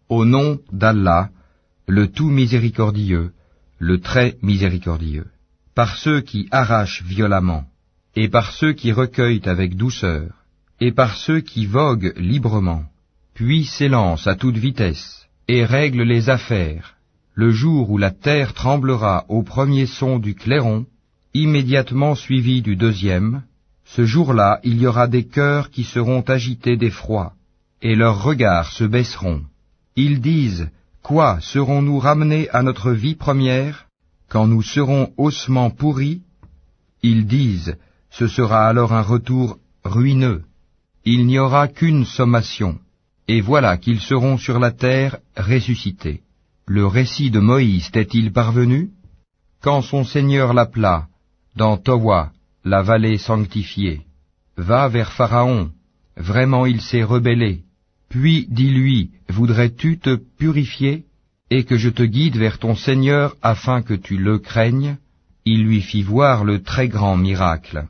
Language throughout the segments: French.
Au nom d'Allah, le tout miséricordieux, le très miséricordieux. Par ceux qui arrachent violemment, et par ceux qui recueillent avec douceur, et par ceux qui voguent librement, puis s'élancent à toute vitesse, et règlent les affaires, le jour où la terre tremblera au premier son du clairon, immédiatement suivi du deuxième, ce jour-là il y aura des cœurs qui seront agités d'effroi, et leurs regards se baisseront. Ils disent, quoi, serons-nous ramenés à notre vie première, quand nous serons ossements pourris? Ils disent, ce sera alors un retour ruineux. Il n'y aura qu'une sommation, et voilà qu'ils seront sur la terre ressuscités. Le récit de Moïse t'est-il parvenu? Quand son Seigneur l'appela, dans Towa, la vallée sanctifiée, va vers Pharaon, vraiment il s'est rebellé. Puis dis-lui, voudrais-tu te purifier, et que je te guide vers ton Seigneur afin que tu le craignes? Il lui fit voir le très grand miracle.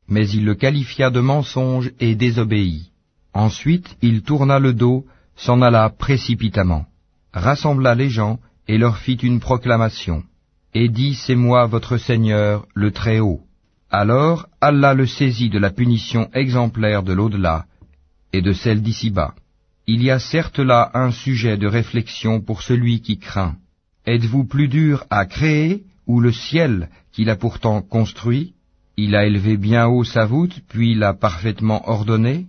Mais il le qualifia de mensonge et désobéit. Ensuite il tourna le dos, s'en alla précipitamment, rassembla les gens et leur fit une proclamation, et dit, c'est moi votre Seigneur, le Très-Haut. Alors Allah le saisit de la punition exemplaire de l'au-delà et de celle d'ici-bas. Il y a certes là un sujet de réflexion pour celui qui craint. Êtes-vous plus dur à créer ou le ciel qu'il a pourtant construit? Il a élevé bien haut sa voûte, puis l'a parfaitement ordonnée.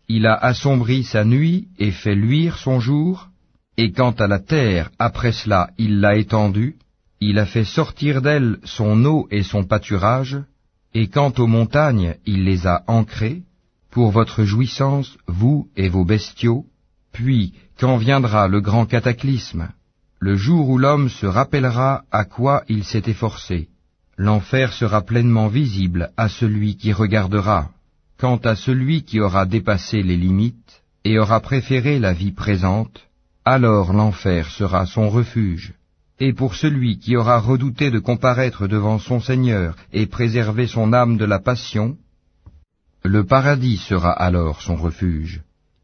Il a assombri sa nuit et fait luire son jour. Et quant à la terre, après cela, il l'a étendue. Il a fait sortir d'elle son eau et son pâturage. Et quant aux montagnes, il les a ancrées, pour votre jouissance, vous et vos bestiaux. Puis, quand viendra le grand cataclysme, le jour où l'homme se rappellera à quoi il s'est efforcé, l'enfer sera pleinement visible à celui qui regardera. Quant à celui qui aura dépassé les limites et aura préféré la vie présente, alors l'enfer sera son refuge. Et pour celui qui aura redouté de comparaître devant son Seigneur et préserver son âme de la passion, le paradis sera alors son refuge.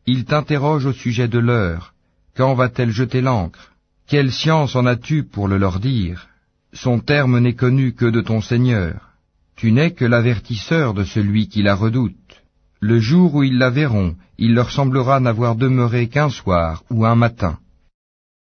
Il t'interroge au sujet de l'heure. Quand va-t-elle jeter l'ancre? Quelle science en as-tu pour le leur dire? Son terme n'est connu que de ton Seigneur. Tu n'es que l'avertisseur de celui qui la redoute. Le jour où ils la verront, il leur semblera n'avoir demeuré qu'un soir ou un matin.